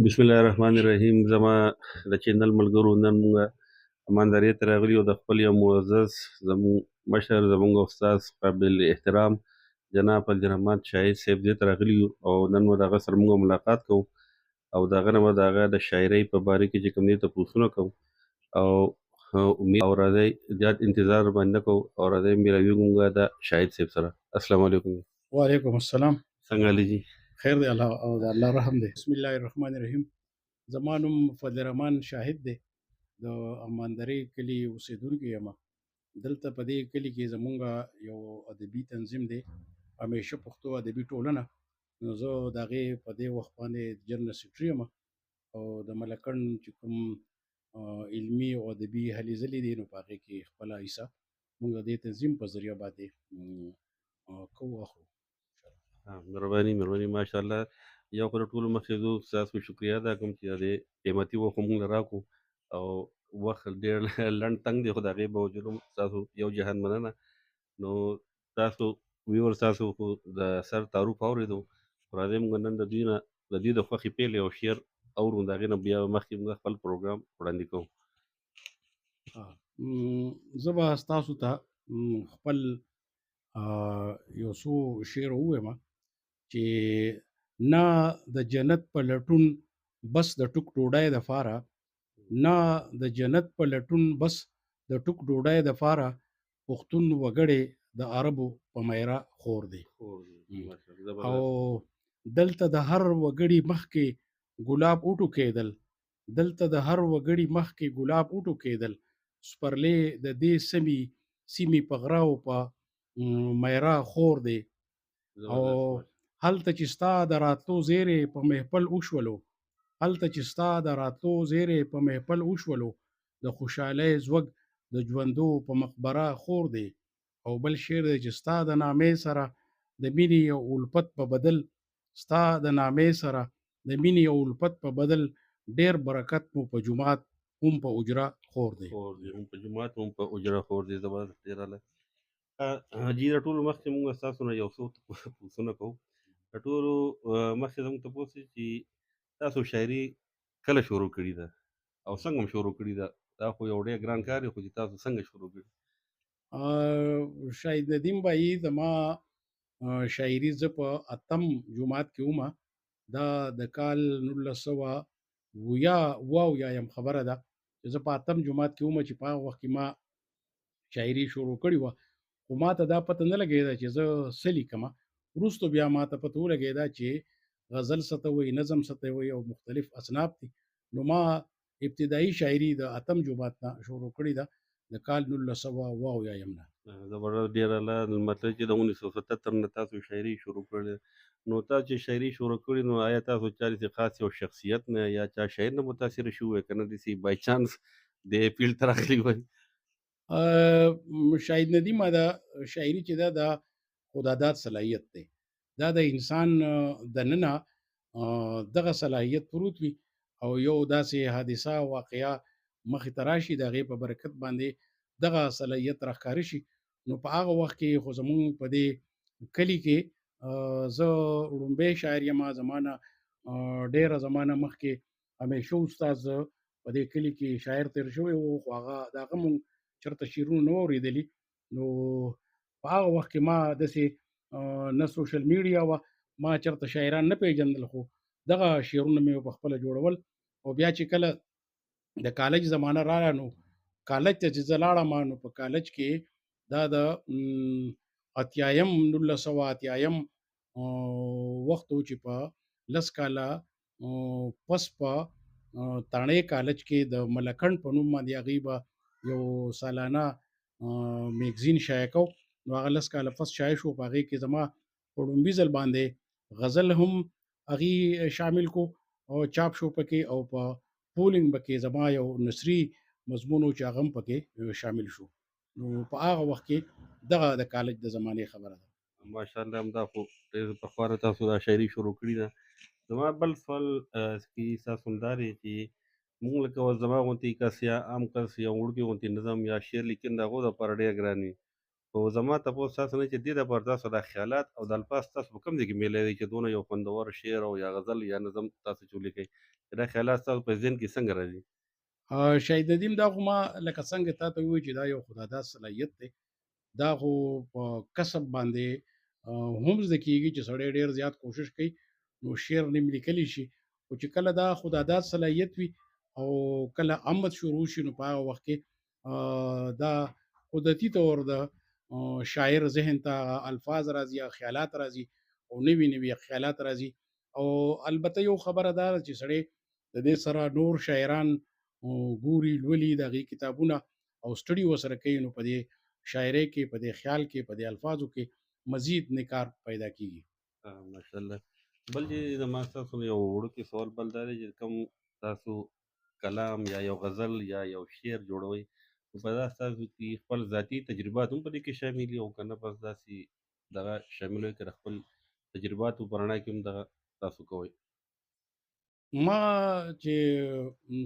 بسم الله الرحمن الرحیم. زما د چینل ملګرو، نن موږ اماندارۍ ته راغلي یو د خپل یو معزز زموږ مشر، زموږ استاد قابل احترام جناب عبدالرحمن شاهد صاحب دې ته راغلي یو، او نن به د هغه سره موږ ملاقات کوو او د هغه نه به د هغه د شاعرۍ په باره کې چې کوم دي تپوسونه کوو او امید او راځئ زیات انتظار باندې نه کوو او راځئ ملاویږو موږ د شاهد صاحب سره. السلام علیکم. وعلیکم السلام. څنګه علي جي؟ خیر دی، الله او د الله رحم دی. بسم الله الرحمن الرحیم. زما نوم فضل الرحمن شاهد دی، د اماندرۍ کلي اوسېدونکی یم. دلته په دې کلي کې زمونږ یو ادبي تنظیم دی، همیشه پښتو ادبي ټولنه. نو زه د هغې په دې وخت باندې جنرال سکرټري یم او د ملکنډ چې کوم علمي او ادبي هلې ځلې دي نو په هغې کې خپله حصه مونږ د دې تنظیم په ذریعه باندې کوو اخلو. مهرباني ماشاءالله. یو خو د ټولو مخکې زه ستاسو شکریه ادا کوم چې د قیمتي وخت مو موږ له راکړو او وخت ډېر لنډ تنګ دی، خو د هغې باوجود هم ستاسو یو جهان مننه. نو تاسو ویور تاسو خو د سر تعارف اورېدو، راځئ موږ نن د دوی نه د دوی د خوښې پیل یو شعر اورو، د هغې نه بیا مخکې موږ خپل پروګرام وړاندې کوو. زه به ستاسو ته خپل یو څو شعر ووایم چې نه د جنت په لټون بس د ټوک ډوډۍ د فاره، نه د جنت په لټون بس د ټوک ډوډۍ د فاره، پښتون وګړی د عربو په میرا خور دی. او دلته د هر وګړي مخکې ګلاب وټوکېدل، دلته د هر وګړي مخکې ګلاب وټوکېدل، سپرلی د دې سیمې په غراو په میرا خور دی. او هلته چې ستا د راتلو زیری په محفل وشولو، هلته چې ستا د راتلو زیری په محفل وشولو، د خوشحالۍ زوږ د ژوندو په مقبره خور دی. او بل شعر دی چې ستا د نامې سره د مینې او الفت په بدل، ستا د نامې سره د مینې او الفت په بدل، ډیر برکت مو په جومات هم په اجره خور دی. هم په جومات هم په اجره خور دی. زبردست، ډېر اعلی. حاجي، د ټولو مخکې موږ ستاسو نه یو څو تپوسونه کوو. د ټولو مخکې زموږ تپوس دی چې تاسو شاعري کله شروع کړې ده او څنګه هم شروع کړې ده؟ دا خو یو ډېر ګران کار دی، خو چې تاسو څنګه شروع کړې؟ شاهد ندیم بھائی، زما شاعري زه په اتم جومات کې ومه. دا د کال 1980 خبره ده چې زه په اتم جومات کې ومه چې په هغه وخت کې ما شاعري شروع کړې وه. خو ما ته دا پته نه لګېده چې زه څه لیکمه. وروستو بیا ما ته پته ولګېده چې غزل څه ته وایي، نظم څه ته وایي او مختلف اصناف دي. نو ما ابتدایي شاعري د اتم جومات نه شروع کړې ده، د کال 1980 نه. زبردست، ډېر اعلی. مطلب چې د 1977 نه تاسو شاعري شروع کړې. نو تاسو چې شاعري شروع کړې، نو آیا تاسو چا داسې خاص یو شخصیت نه یا چا شاعر نه متاثره شوي که نه داسې بای چانس د فیلډ ته راغلي وای؟ شاهد ندیمه، دا شاعري چې ده دا خداداد صلاحیت دی. دا د انسان دننه دغه صلاحیت پروت وي او یو داسې حادثه واقعه مخې ته راشي، د هغې په برکت باندې دغه صلاحیت راښکاره شي. نو په هغه وخت کې خو زمونږ په دې کلي کې زه وړومبی شاعر یم. زما نه ډېره زمانه مخکې همیشه استاد په دې کلي کې شاعر تېر شوی و، خو هغه د هغه مونږ چېرته شعرونه نه اورېدلي. نو په هغه وخت کې ما داسې نه سوشل میډیا وه، ما چېرته شاعران نه پېژندل، خو دغه شعرونه مې په خپله جوړول. او بیا چې کله د کالج زمانه راغله، نو کالج ته چې زه لاړم، نو په کالج کې دا د 1980 وخت و چې په 10 کاله پس په تاڼۍ کالج کې د ملکنډ په نوم باندې هغوی به یو سالانه میګزین شایع کو. نو هغه 10 کاله پس شایع شو. په هغې کې زما په لومړي ځل باندې غزل هم هغې شامل کو او چاپ شو پکې، او په پولینګ پکې زما یو نثري مضمون و چې هغه هم پکې شامل شو. نو په هغه وخت کې دغه د کالج د زمانې خبره ده. ماشاءالله، همدا خو ډېر پخوا نه تاسو دا شاعري شروع کړې ده. زما بل سوال کې ستاسو همدا دی چې موږ لکه زما غوندې کس یا عام کس یا وړوکی غوندې نظم یا شعر لیکل د هغو دپاره ډېر ګران وي. خو زما تپوس تاسو نه چې دې دپاره تاسو دا خیالات او د الفاظ تاسو په کوم ځای کې میلاوئ چې دونه یو خوندور شعر او یا غزل یا نظم تاسو چې ولیکئ چې دا خیالات ستاسو په ذهن کې څنګه راځي؟ شاهد ندیم دا خو ما لکه څنګه تا ته ووایي چې دا یو خداداد صلاحیت دی. دا خو په کسب باندې هم زده کېږي چې سړی ډېر زیات کوشش کوي نو شعر نیم لیکلی شي. خو چې کله دا خداداد صلاحیت وي او کله آمد شروع شي نو په هغه وخت کې دا قدرتي طور د شاعر ذهن ته الفاظ راځي یا خیالات راځي او نوي نوي خیالات راځي. او البته یو خبره دا ده چې سړی د دې سره نور شاعران ګوري لولي د هغې کتابونه او سټډي ورسره کوي نو په دې شاعرۍ کې په دې خیال کې په دې الفاظو کې مزید نکار پیدا کیږي. ماشاءالله. بل چې زما ستاسو نه یو وړوکی سوال بل دا دی چې کوم تاسو کلام یا یو غزل یا یو شعر جوړوئ نو په دا ستاسو کې خپل ذاتي تجربات هم په دې کې شامل وي او که نه بس داسې دغه شامل وي که د خپل تجرباتو په رڼا کې هم دغه تاسو کوئ؟ ما چې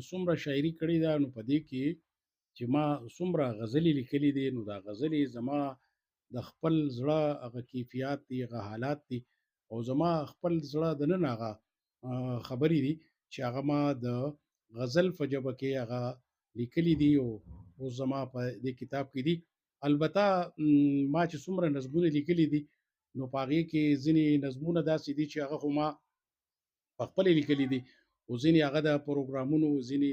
څومره شاعري کړې ده نو په دې کې چې ما څومره غزلې لیکلي دي نو دا غزلې زما د خپل زړه هغه کیفیات دي، هغه حالات دي او زما خپل زړه دننه هغه خبرې دي چې هغه ما د غزل په ژبه کې هغه لیکلي دي او اوس زما په دې کتاب کې دي. البته ما چې څومره نظمونه لیکلي دي نو په هغې کې ځینې نظمونه داسې دي چې هغه خو ما پخپله لیکلي دي او ځینې هغه د پروګرامونو ځینې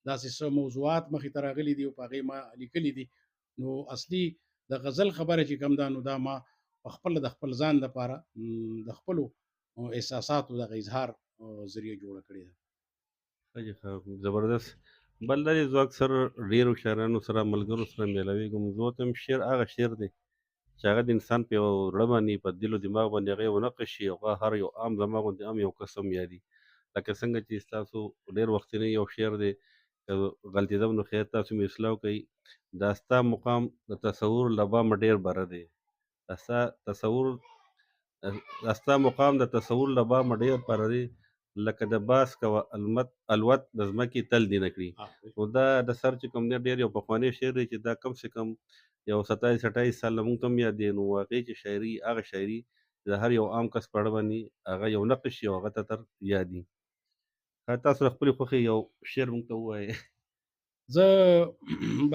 داسې څه موضوعات مخې ته راغلي دي او په هغې ما لیکلي دي. نو اصلي د غزل خبره چې کوم ده نو دا ما پخپله د خپل ځان دپاره د خپلو احساساتو دغه اظهار ذریعه جوړه کړې ده. ښه جي ښه زبردست. بل دا دی زه اکثر ډېرو شاعرانو سره ملګرو سره میلاویږم زه ورته وایم شعر هغه شعر دی چې هغه د انسان په یو زړه باندې په دل و دماغ باندې هغه یو نقش شي او هغه هر یو عام زما غوندې عام یو کس هم یادي. لکه څنګه چې ستاسو ډېر وختنی یو شعر دی که غلطېدم نو خیر تاسو مې اصلاح وکړئ. دا ستا مقام د تصور له بامه ډېر بره دی. دا ستا تصور دا ستا مقام د تصور له بامه ډېر بره دی لکه د باز کوه الوت د ځمکې تل دې نه کړي. نو دا د سر چې کوم دی ډېر یو پخوانی شعر دی چې دا کم سے کم یو 27-28 ساله موږ ته هم یاد دی. نو هغې چې شاعري هغه شاعري د هر یو عام کس په اړه باندې هغه یو نقش شي او هغه ته تر یادي. تاسو د خپلې خوښې یو شعر موږ ته ووایئ. زه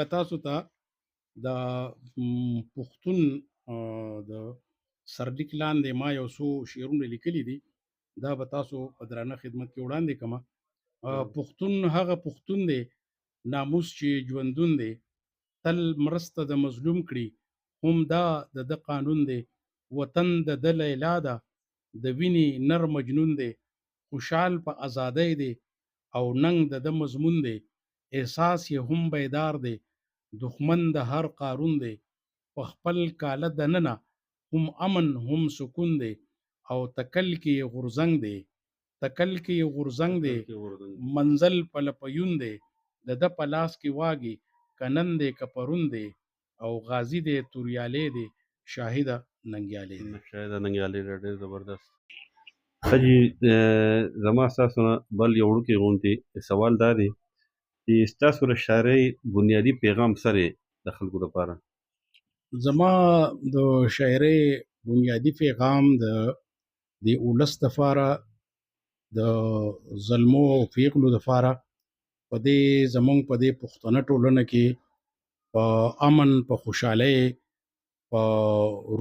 به تاسو ته د پښتون د سرلیک لاندې ما یو څو شعرونه لیکلي دي دا به تاسو په درانه خدمت کې وړاندې کړمه. پښتون هغه پښتون دی ناموس چې ژوندون دی تل مرسته د مظلوم کړي هم دا د ده قانون دی وطن د ده لیلا ده د وینې نر مجنون دی خوشحال په ازادۍ دی او ننګ د ده مضمون دی احساس یې هم بیدار دی دښمن د هر قارون دی په خپل کاله دننه هم امن هم سکون دی او تکل کې یې غورځنګ دی تکل کې یې غورځنګ دی منزل په لپیون دی د ده په لاس کې واګي که نن دی که پرون دی او غازی دی توریالی دی شاهده ننګیالی دی. شاهده ننګیالی دی ډېر زبردست. ښه جي زما ستاسو نه بل یو وړوکی غوندې سوال دا دی چې ستاسو د شاعرۍ بنیادي پیغام څه دی د خلکو دپاره؟ زما د شاعرۍ بنیادي پیغام د دې ولس دپاره د زلمو او پیغلو دپاره په دې زمونږ په دې پښتنه ټولنه کې په امن په خوشحالۍ په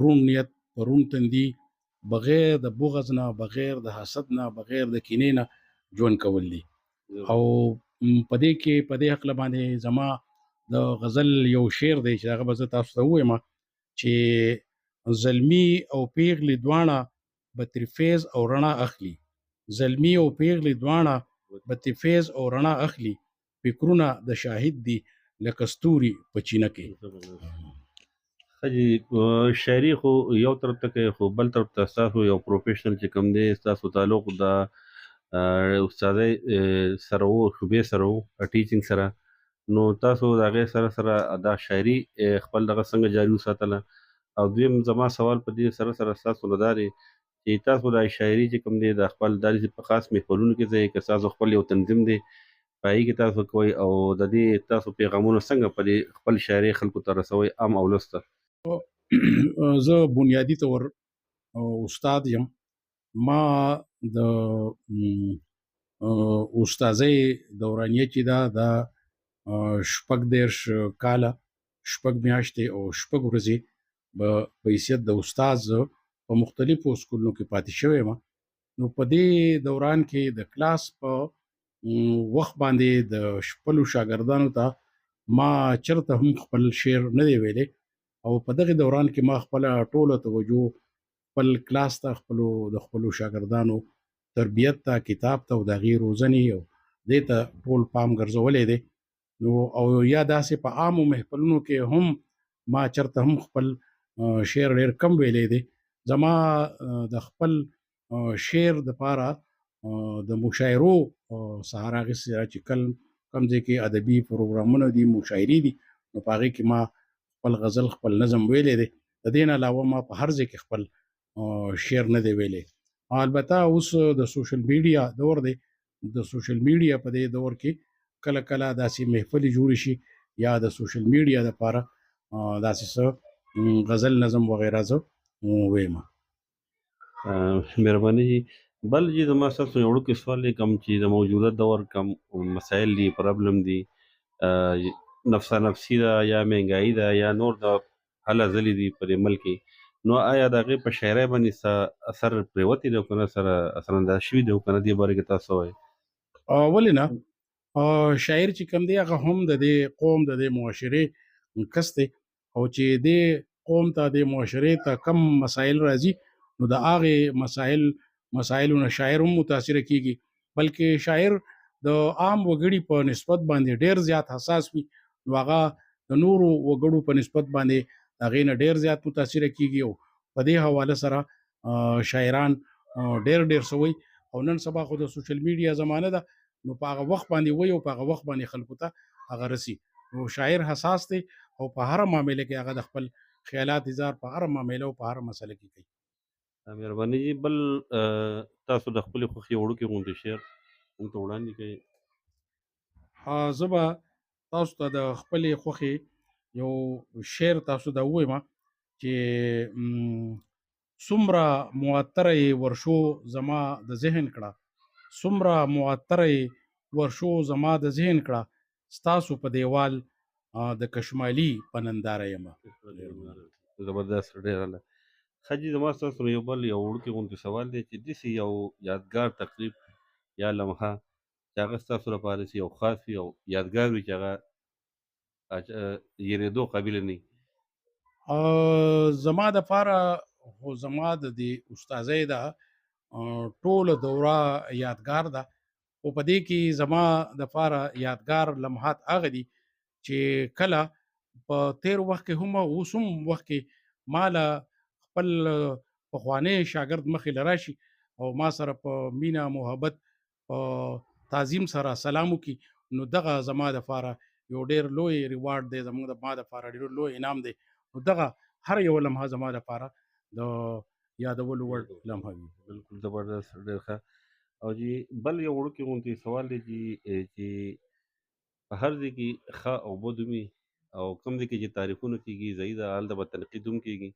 روڼ نیت په روڼ تندي بغیر د بغض نه بغیر د حسد نه بغیر د کینې نه ژوند کول دي. او په دې کې په دې هکله باندې زما د غزل یو شعر دی چې هغه به زه تاسو ته ووایم چې زلمي او پیغلې دواړه به ترې فیض او رڼا اخلي زلمي او پیغلې دواړه به ترې فیض او رڼا اخلي فکرونه د شاهد دي لکه ستوري په چینه کې. ښه جي شاعري خو یو طرف ته کوي خو بل طرف ته ستاسو یو پروفیشنل چې کوم دی ستاسو تعلق د استادۍ سره و شعبې سره و ټیچینګ سره نو تاسو د هغې سره سره دا شاعري خپل دغه څنګه جاري وساتله؟ او دویم زما سوال په دې سره سره ستاسو نه دا دی چې تاسو دا شاعري چې کوم دی د خپل داسې په خاص محفلونو کې ځئ که ستاسو خپل یو تنظیم دی په هغې کې تاسو کوئ او د دې تاسو پیغامونه څنګه په دې خپل شاعري خلکو ته رسوئ عام اولس ته؟ زه بنیادي طور استاد یم. ما د استاذۍ دورانیه چې ده دا شپږ دېرش کاله، شپږ میاشتې او شپږ ورځې په حیثیت د استاد زه په مختلفو سکولونو کې پاتې شوی یم. نو په دې دوران کې د کلاس په وخت باندې د خپلو شاګردانو ته ما چېرته هم خپل شعر نه دی ویلی، او په دغه دوران کې ما خپله ټوله توجه خپل کلاس ته، د خپلو شاګردانو تربیت ته، کتاب ته او د هغې روزنې او دې ته ټول پام ګرځولی دی. نو او یا داسې په عامو محفلونو کې هم ما چېرته هم خپل شعر ډېر کم ویلی دی. زما د خپل شعر دپاره د مشاعرو سهار اخیستی ده چې کوم ځای کې ادبي پروګرامونه دي، مشاعرې دي، نو په هغې کې ما خپل غزل، خپل نظم ویلی دی. د دې نه علاوه ما په هر ځای کې خپل شعر نه دی ویلی. البته اوس د سوشل میډیا دور دی. د سوشل میډیا په دې دور کې کله کله داسې محفلې جوړې شي یا د سوشل میډیا دپاره داسې څه غزل، نظم وغیره زه ویم. مهرباني جي. بل جي زما ستاسو یو وړوکی سوال دی، کوم چې د موجوده دور کم مسایل دي، پرابلم دي، نفسا نفسي ده یا مهنګایي ده یا نور د هله ځلې دي په دې ملک کې، نو آیا د هغې په شاعرۍ باندې څه اثر پرېوتی دی او که نه سره اثرانداز شوي دی او که نه، دې باره کې تاسو وایئ؟ ولې نه؟ شاعر چې کوم دی هغه هم د دې قوم د دې معاشرې کس دی، او چې دې قوم ته، دې معاشرې ته کم مسایل راځي، نو د هغې مسایلو نه شاعر هم متاثره کیږي. بلکې شاعر د عام وګړي په نسبت باندې ډېر زیات حساس وي، نو هغه د نورو وګړو په نسبت باندې د هغې نه ډېر زیات متاثره کیږي. او په دې حواله سره شاعران ډېر څه وایي. او نن سبا خو د سوشل میډیا زمانه ده، نو په هغه وخت باندې وایي او په هغه وخت باندې خلکو ته هغه رسي. نو شاعر حساس دی او په هره معامله کې هغه د خپل خیالات اظهار په هره معامله او په هره مسله کې کوي. مهرباني جي. بل تاسو د خپلې خوښې وړوکی غوندې شعر موږ ته وړاندې کړئ. زه به تاسو ته د خپلې خوښې یو شعر تاسو ته ووایم چې څومره معطره یې ورشو زما د ذهن کړه، څومره معطره یې ورشو زما د ذهن کړه، ستاسو په دیوال د کشمالي په ننداره یمه. زبردست، ډېر اعلی. ښه جي، زما ستاسو یو بل یو وړوکی غوندې سوال دی چې داسې یو یادګار تقریب یا لمحه چې هغه ستاسو لپاره داسې یو خاص وي او یادګار وي چې هغه هېرېدو قابل نه وي. زما دپاره خو زما د دې استاذۍ ده ټوله دوره یادګار ده، خو په دې کې زما دپاره یادګار لمحات هغه دي چې کله په تېر وخت کې هم او اوس هم وخت کې ما له خپل پخوانی شاګرد مخې له راشي او ما سره په مینه، محبت، په تعظیم سره سلام وکړي، نو دغه زما دپاره یو ډېر لوی ریوارډ دی، ما دپاره ډېر لوی انعام دی. نو دغه هر یو لمحه زما دپاره د یادولو وړ لمحه وي. بالکل زبردست، ډېر ښه. او جي بل یو وړوکی غوندې سوال دی چې په هر ځای کې ښه او بد وي، او کوم ځای کې چې تعریفونه کېږي ځایي ده، هلته به تنقید هم کېږي.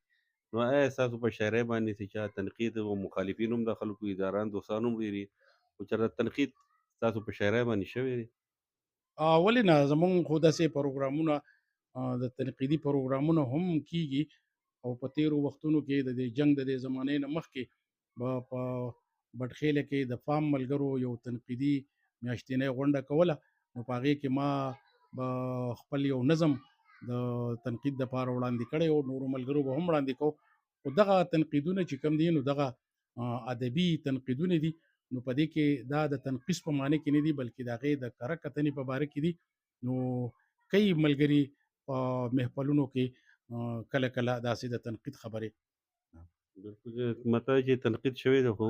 نو آیا ستاسو په شاعرۍ باندې چې چا تنقید او مخالفین هم د خلکو اداران دوستان هم ډېر دي، خو چېرته تنقید ستاسو په شاعرۍ باندې شوی دی؟ ولې نه؟ زمونږ خو داسې پروګرامونه، د تنقیدي پروګرامونه هم کیږي، او په تېرو وختونو کې د دې جنګ د دې زمانې نه مخکې به په بټخیله کې د فام ملګرو یو تنقیدي میاشتنۍ غونډه کوله، نو په هغې کې ما به خپل یو نظم د تنقید دپاره وړاندې کړی و، نورو ملګرو به هم وړاندې کو. خو دغه تنقیدونه چې کوم دي، نو دغه ادبي تنقیدونه دي، نو په دې کې دا د تنقیص په معنی کې نه دي، بلکې د هغې د کره کتنې په باره کې دي. نو کوي ملګري په محفلونو کې کله کله داسې د تنقید خبرې. بالکل مطلب چې تنقید شوی دی خو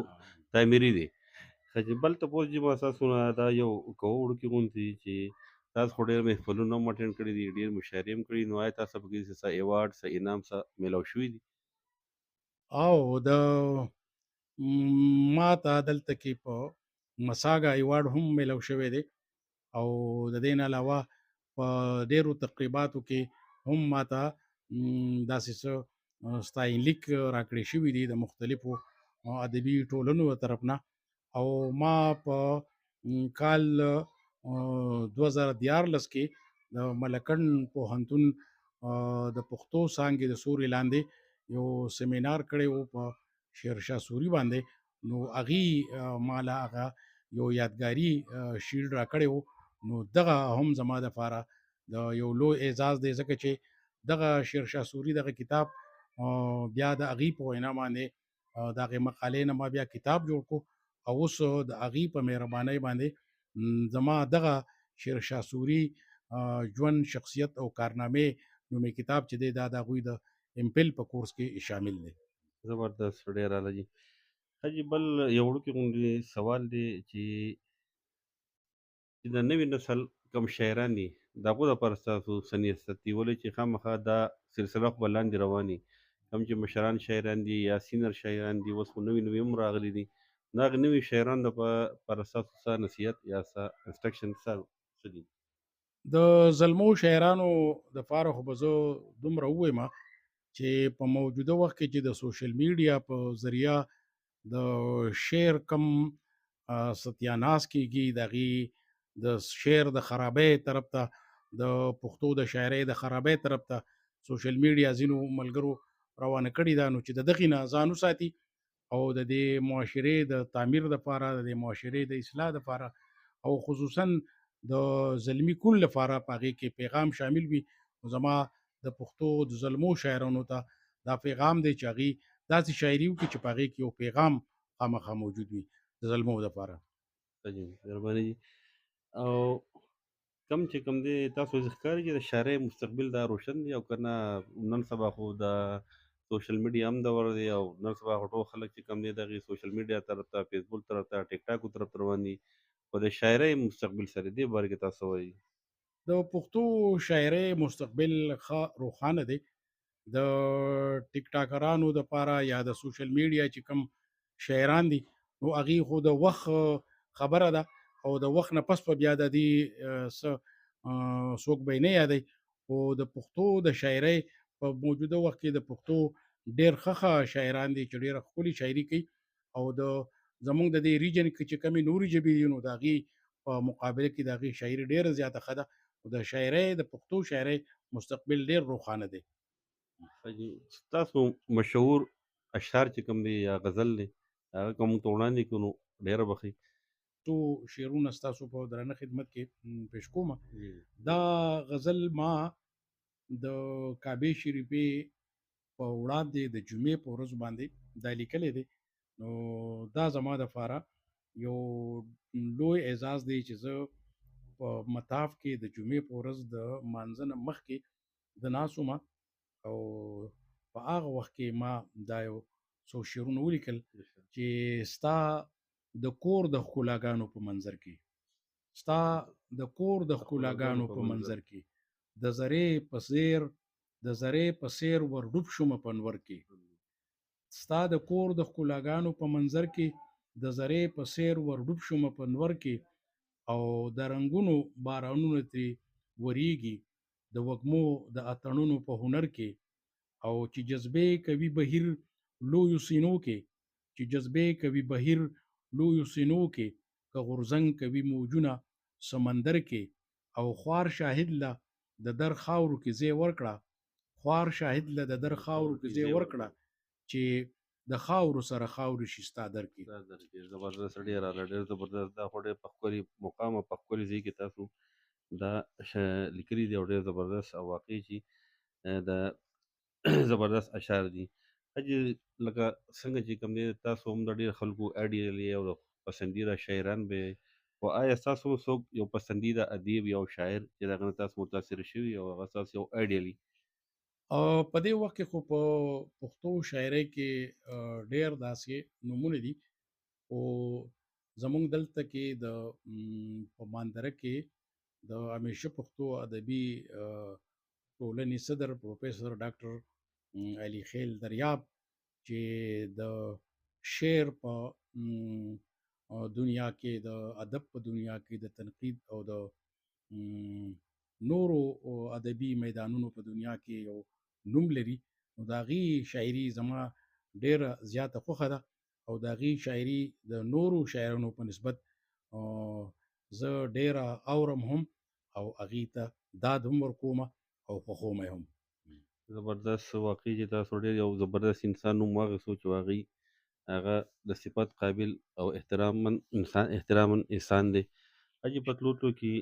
تعمیري دی. ښه جي، بل تپوس جي ما ستاسو نه دا یو کوو وړوکی غوندې چې تاسو خو ډېر محفلونه هم اټینډ کړي دي، ډېر مشاعرې هم کړي، نو آیا تاسو په کې څه ایوارډ، څه انعام، څه میلاو شوي دي؟ او ما ته دلته کې په مساګا ایوارډ هم میلاو شوی دی، او د دې نه علاوه په ډېرو تقریباتو کې هم ما ته داسې څه ستاینلیک راکړی شوي دي د مختلفو ادبي ټولنو طرف نه. او ما په کال 2014 کې د ملکن پوهنتون د پښتو څانګې د سوري لاندې یو سیمینار کړی و په شیرشاه سوري باندې. نو هغې ماله هغه یو یادګاري شیلډ راکړی و. نو دغه هم زما دپاره د یو لوی اعزاز دی، ځکه چې دغه شیرشاه سوري دغه کتاب بیا د هغې په وینا باندې د هغې مقالې نه ما بیا کتاب جوړ کړو. او اوس د هغې په مهربانۍ باندې زما دغه شیرشاه سوري ژوند، شخصیت او کارنامې نومې کتاب چې دی دا د هغوی د امپل په کورس کې شامل دی. زبردست، ډېر اعلی جي. حاجي بل یو وړوکی غوندې سوال دی چې د نوي نسل کوم شاعران دي د هغو دپاره ستاسو څه نیت دي؟ ولې چې خامخا دا سلسله خو به لاندې روانې کوم چې مشران شاعران دي یا سینر شاعران دي، اوس خو نوي نوي هم راغلي دي، نو هغې نوي شاعرانو دپاره ستاسو څه نصیحت یا څه انسټرکشن څه دي؟ د زلمو شاعرانو دپاره خو به زه دومره ووایم چې په موجوده وخت کې چې د سوشل میډیا په ذریعه د شعر کم ستیاناس کېږي، د هغې د شعر د خرابۍ طرف ته، د پښتو د شاعرۍ د خرابۍ طرف ته سوشل میډیا ځینو ملګرو روانه کړې ده. نو چې د دغې نه ځان وساتي او د دې معاشرې د تعمیر دپاره، د دې معاشرې د اصلاح دپاره، او خصوصا د زلمي کون لپاره په هغې کې پیغام شامل وي. نو زما د پښتو د زلمو شاعرانو ته دا پیغام دی چې هغې داسې شاعري وکړي چې په هغې کې یو پیغام خامخا موجود وي د زلمو دپاره. ښه جي، مهرباني جي. او کم چې کوم دی تاسو ښکاري چې د شاعرۍ مستقبل دا روشن دی، او که نه نن سبا خو د سوشل میډیا هم دور دی، او نن سبا خو ټول خلک چې کوم دی دغې سوشل میډیا طرف ته، فیسبوک طرف ته، ټیک ټاکو طرف ته روان دي. خو د شاعرۍ مستقبل سره دې باره کې تاسو څه وایي؟ د پښتو شاعرۍ مستقبل ښه روښانه دی. د ټیک ټاکرانو دپاره یا د سوشل میډیا چې کوم شاعران دي، نو هغې خو د وخت خبره ده، او د وخت نه پس به بیا د دې څه څوک به یې نه یادوي. خو د پښتو د شاعرۍ په موجوده وخت کې د پښتو ډېر ښه شاعران دي چې ډېره ښکلې شاعري کوي. او د زموږ د دې ریجن کې چې کومې نورې ژبې دي، نو د هغې په مقابله کې د هغې شاعري ډېره زیاته ښه ده. د شاعرۍ، د پښتو شاعرۍ مستقبل ډېر روښانه دی. ښه جي. ستاسو مشهور اشعار چې کوم دی یا غزل دی، هغه که موږ ته وړاندې کړو نو ډېره به ښه وي. څو شعرونه ستاسو په درنه خدمت کې پیش کوم. دا غزل ما د کعبې شریفې په وړاندې د جمعې په ورځ باندې دا لیکلی دی. نو دا زما دپاره یو لوی اعزاز دی چې زه په مطاف کې د جمعې په ورځ د مانځه نه مخکې د ناست وم، او په هغه وخت کې ما دا یو څو شعرونه ولیکل چې ستا د کور د ښکلاګانو په منظر کې، ستا د کور د ښکلاګانو په منظر کې، د زرې په څېر، د زرې په څېر ور ډوب شومه په انور کې، ستا د کور د ښکلاګانو په منظر کې، د زرې په څېر ور ډوب شومه په انور کې، او د رنګونو بارانونه ترې وریږي د وږمو د اتڼونو په هنر کې. او چې جذبې کوي بهیر لویو سینو کې، چې جذبې کوي بهیر لویو سینو کې، که غورځنګ کوي موجونه سمندر کې. او خوار شاهد له د در خاورو کې ځای ورکړه، خوار شاهد له د در خاورو کې ځای ورکړه، چې د خاورو سره خاورې شي ستا در کې. دا ډېر زبردست، ډېر اعلی، ډېر زبردست. دا خو ډېر په ښکلي مقام او په ښکلي ځای کې تاسو دا لیکلي دي، او ډېر زبردست او واقعي چې د زبردست اشعار دي. حاجي لکه څنګه چې کوم دی تاسو هم د ډېر خلکو ایډیل یې او د پسندیده شاعران به یې، خو آیا ستاسو څوک یو پسندیده ادیب یا شاعر چې د هغه نه تاسو متاثره شوي او هغه ستاسو یو ایډیل وي؟ په دې وخت کې خو په پښتو شاعرۍ کې ډېر داسې نومونه دي. خو زموږ دلته کې د په ماندره کې د همیشه پښتو ادبي ټولنې صدر پروفیسر ډاکټر علي خیل دریاب، چې د شعر په دنیا کې، د ادب په دنیا کې، د تنقید او د نورو ادبي میدانونو په دنیا کې یو نوم لري. نو د هغې شاعري زما ډېره زیاته خوښه ده او د هغې شاعري د نورو شاعرانو په نسبت زه ډېره اورم هم او هغې ته داد هم ورکومه او خوښوم یې هم. زبردست واقعي چې تاسو ډېر یو زبردست انسان نوم واخیستو چې هغوی هغه د صفت قابل او احتراما انسان دی. حاجي پتلوتو کې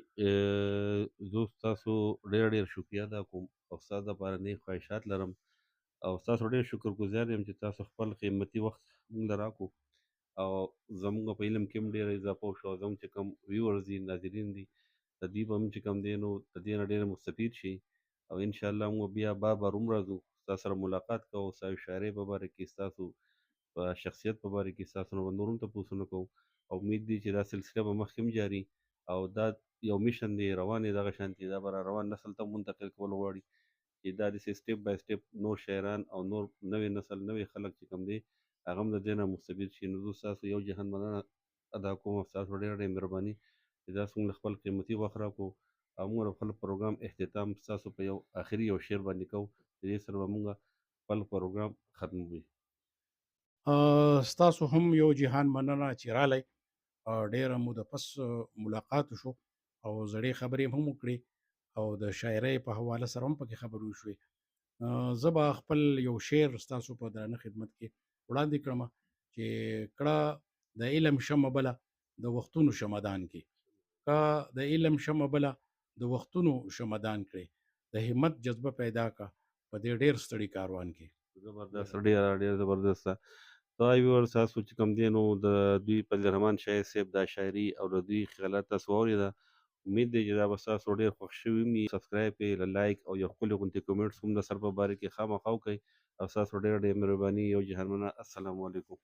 زه ستاسو ډېر ډېر شکریه ادا کوم او ستاسو دپاره نیک خواهشات لرم او ستاسو ډېر شکرګزار یم چې تاسو خپل قیمتي وخت موږ له راکړو او زموږ په علم کې هم ډېره اضافه وشوه او زموږ چې کوم ویورز دي ناظرین دي د دوی به هم چې کوم دی نو د دې نه ډېره مستفید شي او انشاءالله موږ بیا بار هم راځو ستاسو سره ملاقات کوو ستاسو شاعرۍ په باره کې ستاسو په شخصیت په باره کې ستاسو نه به نور هم تپوسونه کوو او امید دی چې دا سلسله به مخکې هم جاري او دا یو میشن دی روان دی دغه شانتې دا به را روان نسل ته منتقل کول غواړي چې دا داسې سټیپ بای سټیپ نور شاعران او نور نوی نسل نوی خلک چې کوم دی هغه هم د دې نه مستفید شي. نو زه ستاسو یو جهان مننه ادا کوم او ستاسو ډېره ډېره مهرباني چې تاسو موږ له خپل قیمتي وخت راکړو او موږ د خپل پروګرام اختتام ستاسو په یو آخري یو شعر باندې کوو چې دې سره به موږ خپل پروګرام ختموي. ستاسو هم یو جهان مننه چې رالی. ډېره موده پس ملاقات وشو او زړې خبرې هم وکړې او د شاعرۍ په حواله سره هم پکې خبرې وشوې. زه به خپل یو شعر ستاسو په درانه خدمت کې وړاندې کړمه چې کړه د علم شمه بله د وختونو شمدان کې، که د علم شمه بله د وختونو شمدان کړې، د همت جذبه پیدا کا په دې ډېر ستړي کاروان کې. زبردست ډېره ډېره زبردسته. دا ویور تاسو چې کوم دی نو د دوی فضل الرحمن شاعر صاحب دا شاعري او د دوی خیالات تاسو واورېده. امید دی چې دا به ستاسو ډېر خوښ شوي وي. سبسکرایب کړئ، لایک او یو ښکلې غوندې کمنټس هم د سر په باره کې خامخا وکړئ او ستاسو ډېره ډېره مهرباني. یو جهان مننه. السلام علیکم.